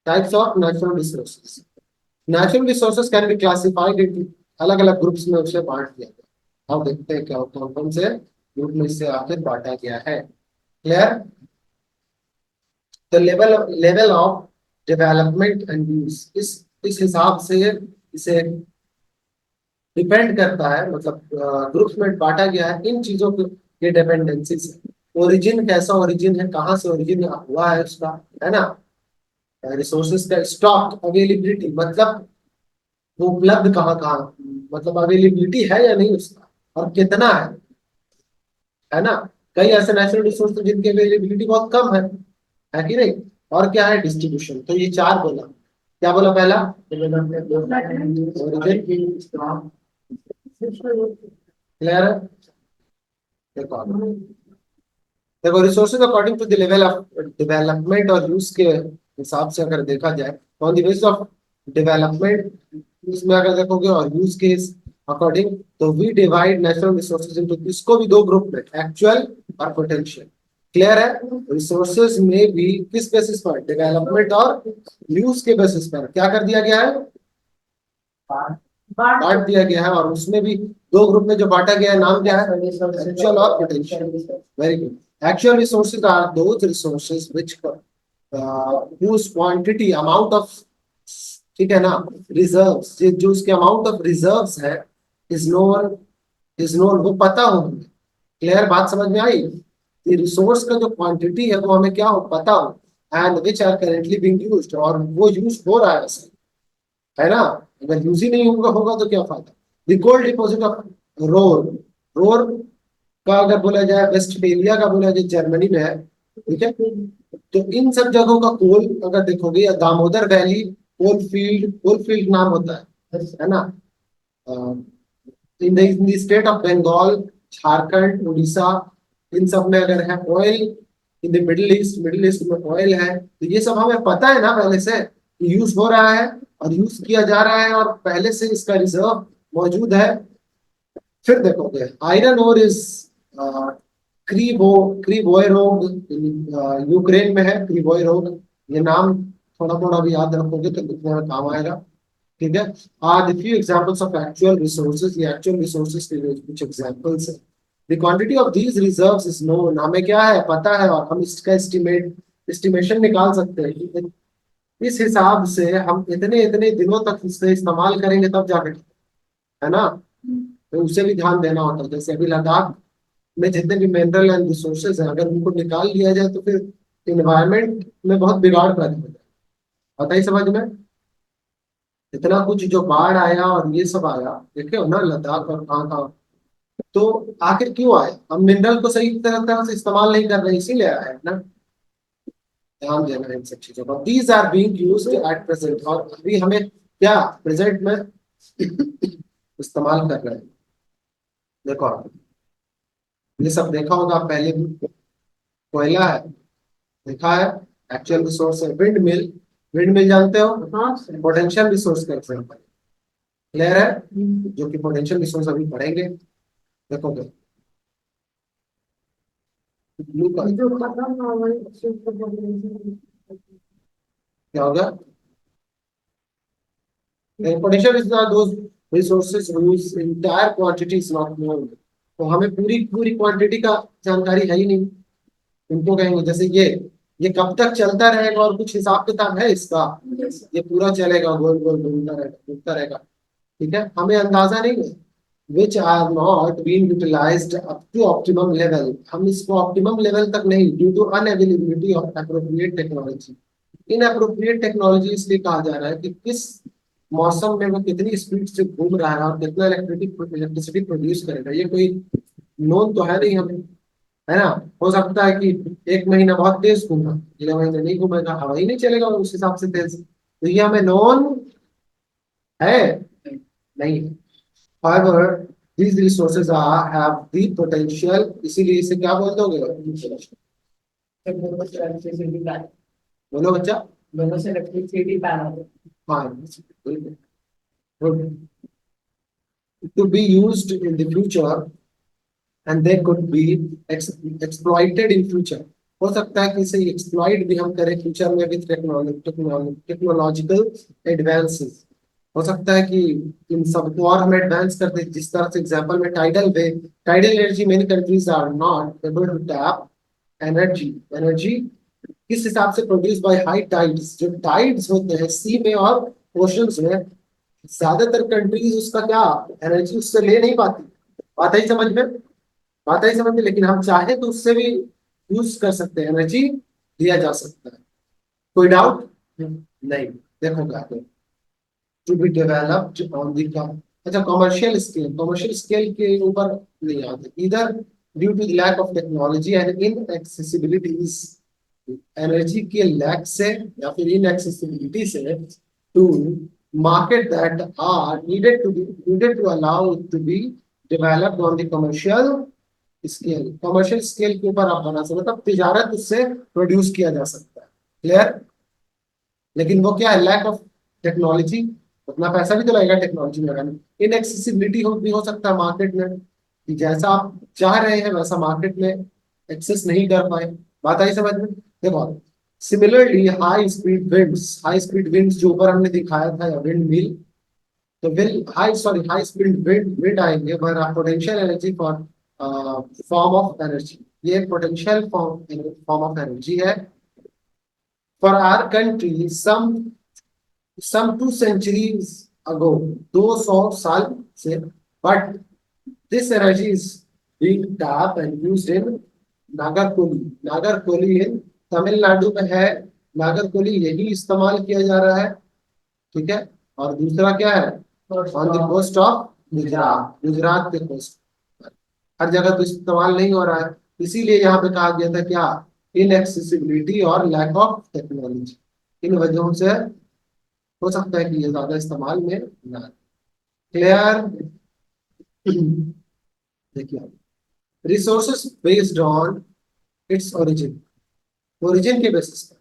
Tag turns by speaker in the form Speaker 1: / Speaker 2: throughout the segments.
Speaker 1: Types of natural resources. Natural resources can be classified into, अलग अलग groups में उसे बांट दिया गया। अब देखते हैं क्या कौन कौन से ग्रुप में इसे आखिर बांटा गया है। Clear? The level of development and use, इस हिसाब से इसे डिपेंड करता है, मतलब ग्रुप्स में बांटा गया है इन चीजों के डिपेंडेंसी से। ओरिजिन कैसा ओरिजिन है, कहाँ से ओरिजिन हुआ है उसका, है ना। रिसोर्सेज का स्टॉक अवेलेबिलिटी, मतलब वो उपलब्ध कहाँ कहाँ, मतलब अवेलेबिलिटी है या नहीं उसका, और कितना है ना। कई ऐसे नेचुरल रिसोर्स जिनकी अवेलेबिलिटी बहुत कम है कि नहीं। और क्या है, डिस्ट्रीब्यूशन। तो ये चार बोला। क्या बोला पहला? क्लियर है? देखो देखो, resources according to the level of development और यूज के हिसाब से अगर देखा जाए, on the basis of development, इसमें अगर देखोगे, और यूज के अकॉर्डिंग, तो we divide natural resources into, इसको भी दो ग्रुप में, एक्चुअल और पोटेंशियल। क्लियर है? रिसोर्सेज में भी किस बेसिस पर, डेवलपमेंट और यूज के बेसिस पर क्या कर दिया गया है, बांट दिया गया है। और उसमें भी दो ग्रुप में जो बांटा गया है, नाम क्या है, एक्चुअल और potential. Very good. Actual resources are those resources which whose quantity, amount of, ठीक है ना, रिजर्व्स, जो उसके अमाउंट ऑफ रिजर्व्स है, इज नोन, वो पता हो हमें। क्लियर? बात समझ में आई? ये रिसोर्स का जो क्वांटिटी है वो हमें क्या हो, पता हो, and which are currently being used, और वो यूज हो रहा है वैसे, है ना। अगर यूज ही नहीं होगा तो क्या फायदा। The gold deposit of roar, roar का अगर बोला जाए, वेस्टफेलिया का बोला जाए, जर्मनी में है, ठीक है। तो इन सब जगहों का कोल अगर देखोगे, या दामोदर वैली कोल फील्ड नाम होता है ना। In the state of Bengal, Jharkhand, Orissa, इन सब में अगर है oil, in the Middle East में ऑयल है, तो ये सब हमें पता है ना पहले से यूज हो रहा है और यूज किया जा रहा है, और पहले से इसका रिजर्व मौजूद है। फिर देखोगे, आयरन ओर इज क्रीबो क्रीबोयरोग, यूक्रेन में है क्रीबोयरोग। ये नाम थोड़ा थोड़ा भी याद रखोगे तो लिखने में काम आएगा, ठीक है। Are the few examples of actual resources, ये एक्चुअल रिसोर्सेज के कुछ एग्जांपल्स है। The quantity of these reserves is known, हमें क्या है, पता है, और हम इसका एस्टिमेशन निकाल सकते हैं कि इस हिसाब से हम इतने इतने दिनों तक इसे इस्तेमाल करेंगे तब जाके, है ना। तो उसे भी ध्यान देना होता है। जैसे अभी लद्दाख में जितने भी मिनरल एंड रिसोर्सेज हैं, अगर उनको निकाल लिया जाए तो फिर इन्वायरमेंट में बहुत बिगाड़ पैदा हो जाए। पता ही समझ में, इतना कुछ जो बाढ़ आया और ये सब आया, देखे हो ना लद्दाख और कहाँ कहाँ। तो आखिर क्यों आया, हम मिनरल को सही तरह से इस्तेमाल नहीं कर रहे, इसीलिए आया है ना। ध्यान देना है इन सब चीजों पर। These are being used at present, और अभी हमें क्या प्रेजेंट में इस्तेमाल कर रहे हैं। देखो आप, ये सब देखा होगा आप पहले भी। कोयला है, देखा है, एक्चुअल रिसोर्स है। विंड मिल, विंड मिल जानते हो, पोटेंशियल रिसोर्स का एग्जाम्पल। क्लियर है? जो कि पोटेंशियल रिसोर्स अभी पढ़ेंगे, देखोगे। ब्लू का क्या होगा, potential is those resources whose entire quantity is not known। तो हमें पूरी पूरी क्वांटिटी का जानकारी है ही नहीं, उनको कहेंगे। जैसे ये कब तक चलता रहेगा, और कुछ हिसाब किताब है इसका, ये पूरा चलेगा, गोल गोल घूमता रहेगा, ठीक है, हमें अंदाजा नहीं है। Which are not being utilized up to optimum level, हम इसको ऑप्टिमम लेवल तक नहीं, due to unavailability of appropriate technology. Inappropriate technology इसलिए कहा जा रहा है कि किस मौसम में वो कितनी स्पीड से घूम रहा है और कितना इलेक्ट्रिसिटी प्रोड्यूस करेगा, ये कोई नोन तो है नहीं हमें, है ना। हो सकता है कि एक महीना बहुत तेज घूमा, अगले महीने नहीं घूमेगा, हवा ही नहीं चलेगा उस हिसाब से तेज, तो ये हमें नॉन है नहीं है। However, these resources have the potential, इसीलिए इसे क्या बोल दोगे, बोलो बच्चा। दोनों से इलेक्ट्रिसिटी पैनल, हाँ बिल्कुल, to be used in the future, and they could be exploited in future। हो सकता है कि इसे एक्सप्लॉइट भी हम करें फ्यूचर में विद टेक्नोलॉजिकल एडवांसेस। हो सकता है कि इन सबको और हम एडवांस कर दें, जिस तरह से एग्जांपल में tidal energy many countries are not able to tap energy. Energy किस हिसाब से प्रोड्यूस बाय हाई टाइड्स, जो टाइड्स होते हैं सी में और ओशंस में, ज्यादातर कंट्रीज उसका क्या एनर्जी उससे ले नहीं पाती। बात ही समझ में, बात ही समझ में, लेकिन हम चाहे तो उससे भी यूज कर सकते हैं, एनर्जी दिया जा सकता है। कोई डाउट नहीं। देखो क्या to be developed on the का, अच्छा कमर्शियल स्केल के ऊपर नहीं आते इधर, due to lack of technology and inaccessibilities, energy के लैक से या फिर इन एक्सेसिबिलिटी से to market that are needed to allow it to be developed on the commercial scale के ऊपर आप बना सकते, मतलब तिजारत उससे प्रोड्यूस किया जा सकता है। क्लियर? लेकिन वो क्या है, लैक ऑफ टेक्नोलॉजी, उतना पैसा भी तो लगेगा टेक्नोलॉजी में लगाने। इनएक्सेसिबिलिटी भी हो सकता है मार्केट में, कि जैसा आप चाह रहे हैं वैसा मार्केट में एक्सेस नहीं कर पाए। बात आई समझ में? देखो सिमिलरली हाई स्पीड विंड्स जो ऊपर हमने दिखाया था, या विंड मिल, तो विल हाई स्पीड विंड आएंगे, पर potential energy for form of energy, ये पोटेंशियल फॉर्म ऑफ एनर्जी है for our country some 2 centuries ago, 200 साल से, but this energy is being tapped and used in नागरकोली। नागरकोली in Tamil Nadu में है, नागरकोली यही इस्तेमाल किया जा रहा है। ठीक है, और दूसरा क्या है, on the coast of Gujarat, Gujarat के कोस्ट, हर जगह तो इस्तेमाल नहीं हो रहा है, इसीलिए यहाँ पे कहा गया था क्या, इनएक्सेसिबिलिटी और लैक ऑफ टेक्नोलॉजी, इन वजहों से हो सकता है कि ये ज्यादा इस्तेमाल में ना। क्लियर? देखिए resources based on its origin, origin के बेसिस पर,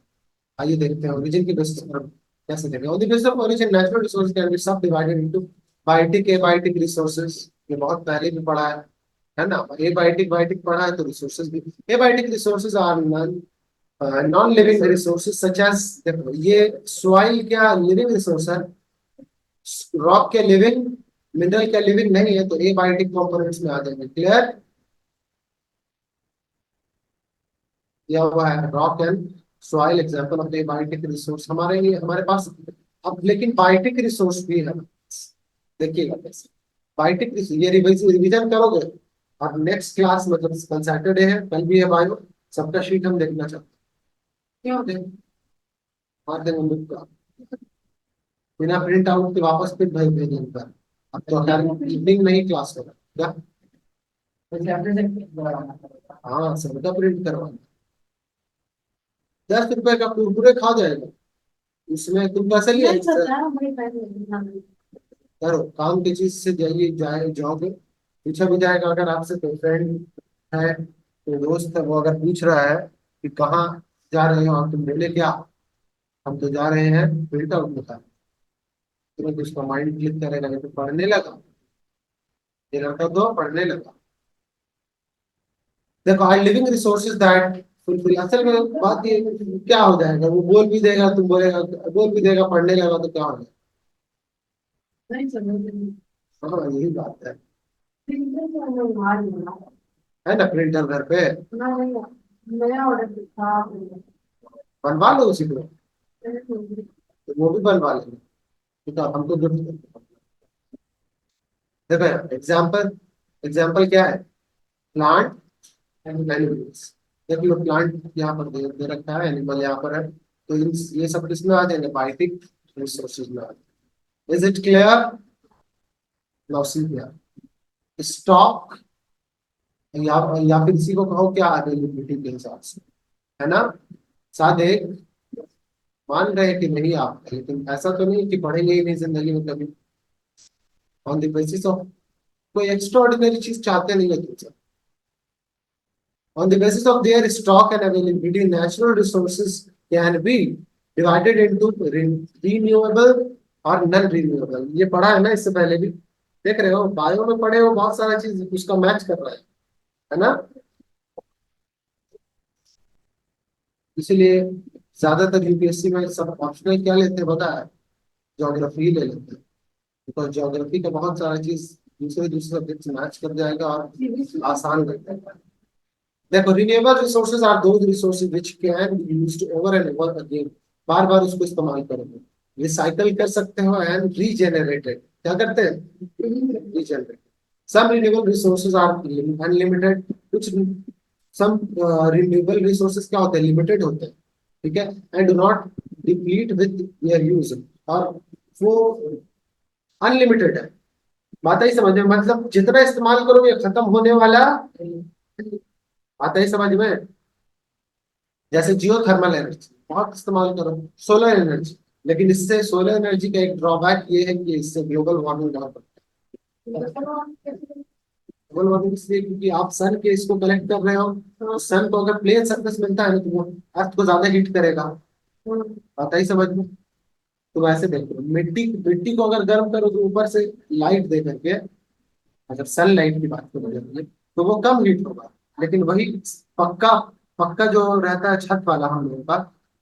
Speaker 1: आइए देखते हैं ओरिजिन के बेसिस पर हम कैसे देखें। On the basis of origin natural resource can be subdivided into biotic abiotic resources, ये बहुत पहले भी पढ़ा है ना। एबायोटिक बायोटिक पढ़ा है, तो रिसोर्सेस भी abiotic resources are non living resources such as, देखो ये सॉइल क्या लिविंग रिसोर्स है, रॉक के लिविंग, मिनरल के लिविंग नहीं है, तो एबायोटिक कंपोनेंट्स में आ जाएंगे। क्लियर? दिया हुआ है rock and soil example of abiotic resource हमारे लिए, हमारे पास। अब लेकिन बायोटिक रिसोर्स भी है, देखिएगा कैसे बायोटिक, ये रिवीजन करोगे, और नेक्स्ट क्लास मतलब कल सैटरडे है, कल भी है बायो, सबका शीट हम देखना चाहते हैं। क्या होते हैं और दिन हम लोग का बिना प्रिंट आउट के वापस फिर भेजने पर, अब तो इवनिंग में ही क्लास होगा क्या? हाँ सबका प्रिंट करवाना। 10 रुपए का कुरकुरे खा जाएगा, उसमें तुम पैसे लिए करो, काम की चीज से जाओगे, पूछा भी जाएगा। अगर आपसे कोई फ्रेंड है, कोई दोस्त है, वो अगर पूछ रहा है कि कहाँ जा रहे हो, और तुम बोले क्या, हम तो जा रहे हैं प्रिंट आउट निकाल, तुरंत उसका माइंड क्लिक करेगा, नहीं तो पढ़ने लगा, ये लड़का तो पढ़ने लगा। देखो आई लिविंग रिसोर्सेज दैट फुलफिल, असल में बात ये क्या हो जाएगा, वो बोल भी देगा, तुम बोलेगा, बोल भी देगा, पढ़ने लगा तो क्या हो जाएगा। हाँ यही बात है ना, प्रिंटर घर पे बनवा लो उसी को, तो वो भी बनवा लेंगे, ठीक है, हमको गिफ्ट। देखो एग्जाम्पल, एग्जाम्पल क्या है, प्लांट एंड एनिमल्स। देख लो प्लांट यहाँ पर दे रखा है, एनिमल यहाँ पर है, तो ये सब किसमें आ जाएंगे, बायोटिक रिसोर्सेज में आ जाएंगे। Is it clear? Now see clear, stock, या फिर इसी को कहो क्या, अवेलेबिलिटी के हिसाब से, है ना। सादे मान रहे कि नहीं आप, लेकिन ऐसा तो नहीं कि पढ़ेंगे ही नहीं जिंदगी में कभी, ऑन द बेसिस ऑफ कोई एक्स्ट्रा ऑर्डिनरी चीज चाहते नहीं है तुमसे। On the basis of their stock and availability, natural resources can be divided into renewable और नॉन रिन्यूएबल। ये पढ़ा है ना इससे पहले भी, देख रहे हो बायो में पढ़े हो, बहुत सारा चीज उसका मैच कर रहा है ना। इसीलिए ज्यादातर यूपीएससी में सब ऑप्शनल क्या लेते हैं पता है? ज्योग्राफी ले लेते हैं, बिकॉज ज्योग्राफी का बहुत सारा चीज दूसरे दूसरे सब्जेक्ट से मैच कर जाएगा और आसान कर जाएगा। देखो, renewable resources are those resources which can be used over and over again. बार बार उसको इस्तेमाल करोगे, रिसाइकल कर सकते हो एंड रीजेनरेटेड। क्या करते हैं? Regenerate. Some renewable resources are unlimited, कुछ सम रिन्यूएबल रिसोर्सेज क्या होते हैं? लिमिटेड होते हैं, ठीक है, and do not deplete with their use. और वो अनलिमिटेड है। बात ही समझ में, मतलब जितना इस्तेमाल करोगे खत्म होने वाला आता है समझ में। जैसे जियो थर्मल एनर्जी बहुत इस्तेमाल करो, सोलर एनर्जी, लेकिन इससे सोलर एनर्जी का एक ड्रॉबैक ये है कि इससे ग्लोबल वार्मिंग बहुत बढ़ता है। ग्लोबल वार्मिंग इसलिए क्योंकि आप सन के इसको कलेक्ट कर रहे हो, तो सन को अगर प्लेन सरफेस मिलता है ना तो वो अर्थ को ज्यादा हीट करेगा। आता ही समझ में। तो वैसे देखो, मिट्टी मिट्टी को अगर गर्म करो तो ऊपर से लाइट दे करके, अगर सनलाइट की बात करोगे तो वो कम हीट होगा। लेकिन वही पक्का पक्का जो रहता है छत वाला हम लोगों का,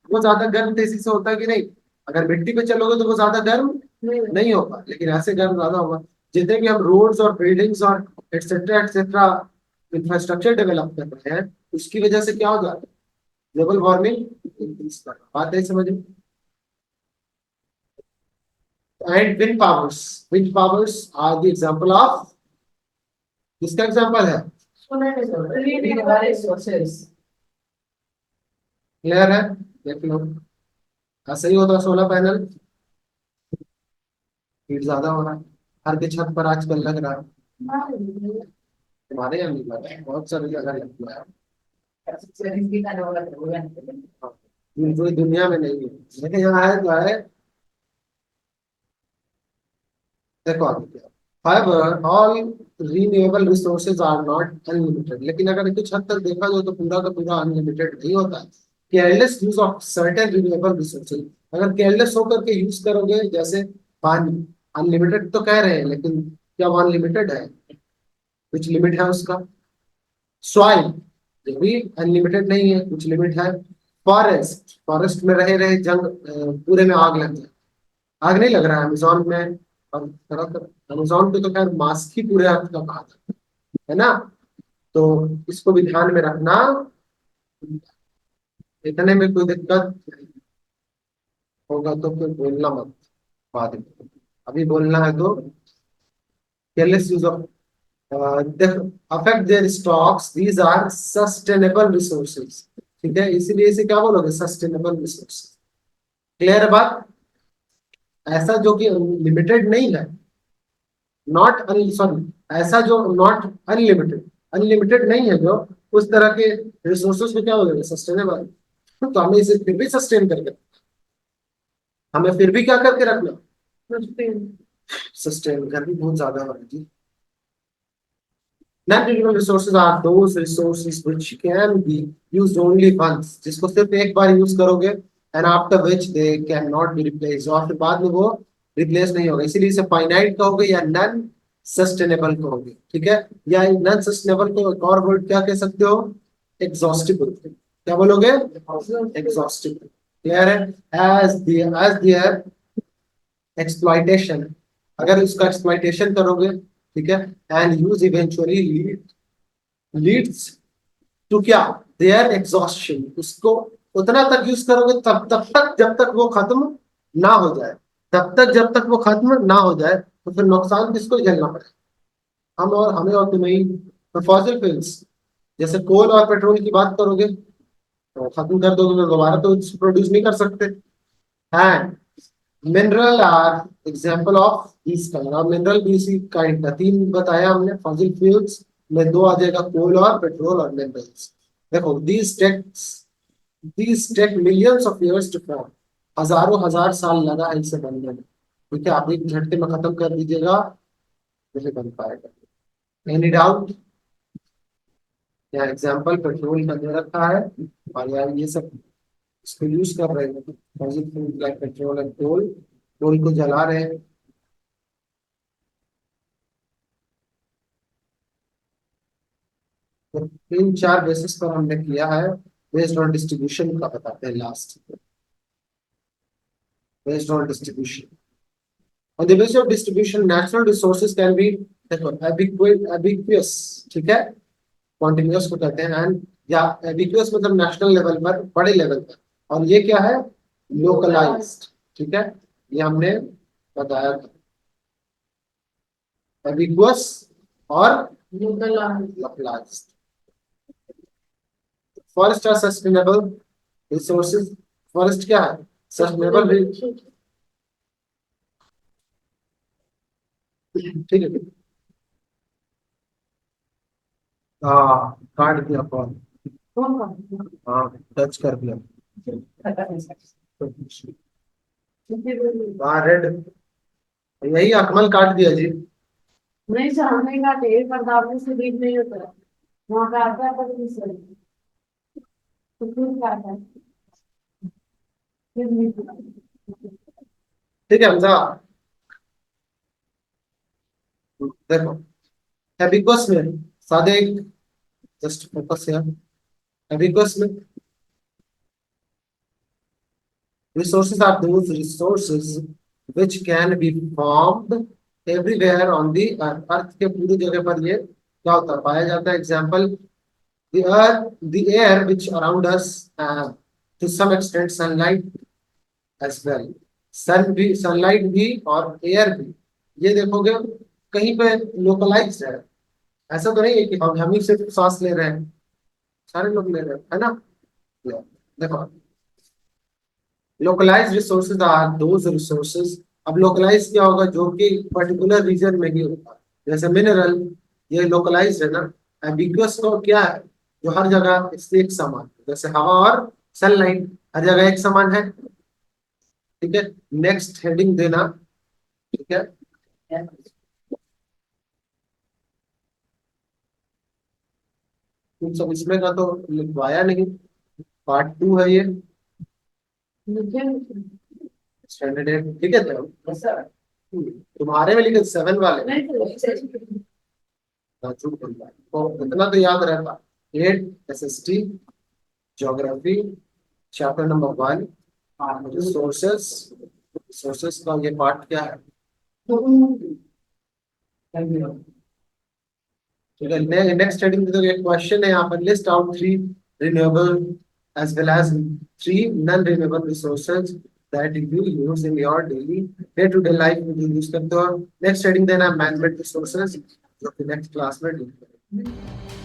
Speaker 1: वो ज्यादा गर्म तेजी से होता है कि नहीं? अगर मिट्टी पे चलोगे तो वो ज्यादा गर्म नहीं होगा, लेकिन ऐसे गर्म ज्यादा होगा। जितने भी हम रोड्स और बिल्डिंग्स और एक्सेट्रा इंफ्रास्ट्रक्चर डेवलप कर रहे हैं, उसकी वजह से क्या होगा? ग्लोबल वार्मिंग इंक्रीज कर रहा है। बात है समझ में। And wind powers are the example of, किसका एग्जांपल है? क्लियर है? देख लो, ऐसा ही होता है सोलर पैनल। हीट ज्यादा हो रहा है, हर के छत पर आजकल लग रहा है। तुम्हारे यहाँ नहीं लगा है, बहुत सारी जगह लग गया है। हाँ, पूरी दुनिया में नहीं है, लेकिन यहाँ है तो है। देखो आगे क्या। However, all renewable resources are not unlimited. लेकिन अगर कुछ हद तक देखा जाए तो पूरा का पूरा अनलिमिटेड नहीं होता है। Careless use of certain renewable resources, अगर केयरलेस होकर के यूज करोगे, जैसे पानी, अनलिमिटेड तो कह रहे हैं लेकिन क्या वो अनलिमिटेड है? कुछ लिमिट है उसका। सॉइल, ये भी अनलिमिटेड नहीं है, कुछ लिमिट है। फॉरेस्ट, फॉरेस्ट में रहे रहे जंग, पूरे में आग लग जाए। आग नहीं लग रहा है अमेजोन में, और तरह तरह अमेजोन पे तो खैर मास्क ही पूरे अर्थ का कहा था, है ना? तो इसको भी ध्यान में रखना, इतने में कोई दिक्कत होगा तो फिर बोलना मत बाद में। अभी बोलना है तो careless use of affect their stocks, these are sustainable resources। ठीक है, इसीलिए इसे क्या बोलोगे? Sustainable resource. क्लियर है बात? ऐसा जो कि लिमिटेड नहीं है, नॉट सॉरी, ऐसा जो नॉट अनलिमिटेड, अनलिमिटेड नहीं है जो, उस तरह के रिसोर्सेज को क्या बोलेंगे? सस्टेनेबल। तो हमें इसे फिर भी सस्टेन करके, हमें फिर भी क्या करके रखना? सस्टेन। गर्मी बहुत ज्यादा हो रही है। Non-renewable resources are those resources which can be used only once, जिसको सिर्फ एक बार यूज करोगे, and after which they cannot be replaced, और फिर बाद में वो रिप्लेस नहीं होगा। इसीलिए इसे फाइनाइट कहोगे या नॉन सस्टेनेबल कहोगे, ठीक है? या नॉन सस्टेनेबल को एक और वर्ड क्या कह सकते हो? एग्जॉस्टिबल। क्या बोलोगे? एग्जॉस्टिबल। क्लियर है? एज एक्सप्लॉइटेशन, अगर उसका एक्सप्लॉइटेशन करोगे, ठीक है, and use eventually leads to क्या? देयर एग्जॉस्शन, उसको उतना तक यूज करोगे तब तब तक जब तक वो खत्म ना हो जाए, तब तक जब तक वो खत्म ना हो जाए, तो फिर नुकसान किसको झेलना पड़ेगा? हम और हमें और तुम्हें। तो फॉसिल फ्यूल्स, जैसे कोल और पेट्रोल की बात करोगे, तो खत्म कर दोगे तो दोबारा तो प्रोड्यूस नहीं कर सकते। And mineral are example of this kind, और मिनरल भी इसी काइंड का, तीन बताया हमने फॉसिल फ्यूल्स में, दो आ जाएगा कोल और पेट्रोल और मिनरल्स। देखो, these take millions of years to form, हजारों हजार साल लगा है इसे बनने में। ठीक है, आप एक झटके में खत्म कर दीजिएगा जैसे बन पाएगा। Any doubt? यहाँ एग्जाम्पल पेट्रोल का दे रखा है, और यार ये सब इसको यूज कर रहे हैं, fossil fuel like petrol and coal, coal को जला रहे हैं। तो तीन चार बेसिस पर हमने किया है। बेस्ड ऑन डिस्ट्रीब्यूशन का बताते हैं last, based on distribution. On the basis of distribution, natural resources can be देखो ubiquitous, ठीक है, कॉन्टिन्यूअस को कहते हैं, एंड या ubiquitous मतलब नेशनल लेवल पर, बड़े लेवल पर, और ये क्या है, लोकलाइज्ड, ठीक है, ये हमने बताया था, ubiquitous और localized. Forest are sustainable resources, forest क्या है, सस्टेनेबल, ठीक है, हाँ काट दिया कॉल, हाँ टच कर दिया, हाँ रेड, यही अकमल काट दिया जी।
Speaker 2: नहीं चाहने का ढेर प्रताप से देख नहीं होता, वहाँ का आता है पर नहीं सही, तो फिर क्या है, फिर नहीं पता।
Speaker 1: ठीक है हमजा, देखो एबिकस में सादे एक, जस्ट फोकस है, एबिकस में resources are those resources which can be formed everywhere on the earth, अर्थ के पूरी जगह पर ये क्या होता है, पाया जाता है। Example, the earth, the air which around us, to some extent sunlight as well, सन भी, सनलाइट भी और एयर भी, ये देखोगे कहीं पे लोकलाइज्ड है, ऐसा तो नहीं है कि हम ही सिर्फ सांस ले रहे हैं, सारे लोग ले रहे हैं, है ना। देखो localized resources are those resources, अब लोकलाइज क्या होगा, जो कि पर्टिकुलर रीजन में ही होता है, जैसे मिनरल, ये लोकलाइज्ड है ना। एम्बिगुअस को क्या है, जो हर जगह इससे एक समान, जैसे हवा और सनलाइट हर जगह एक समान है, ठीक है। नेक्स्ट हेडिंग देना, ठीक है, तुम सब इसमें का तो लिखवाया नहीं, पार्ट 2 है ये,
Speaker 2: मुझे
Speaker 1: स्टैंडर्ड 8, ठीक है। तुम्हारे में लिखे 7 वाले,
Speaker 2: नहीं तो
Speaker 1: हाँ, झूठ बोल रहा है। तो इतना तो याद रहता, 8 SST geography chapter number 1 resources, resources का ये पार्ट क्या है, ठीक है। नेक्स्ट हेडिंग देखो, एक क्वेश्चन है यहाँ पर, list out 3 renewable as well as 3 non-renewable resources that you use in your daily day-to-day life में जो यूज करते हो। नेक्स्ट हेडिंग देना है मैनेजमेंट रिसोर्सेज, जो कि नेक्स्ट क्लास में डील करेंगे।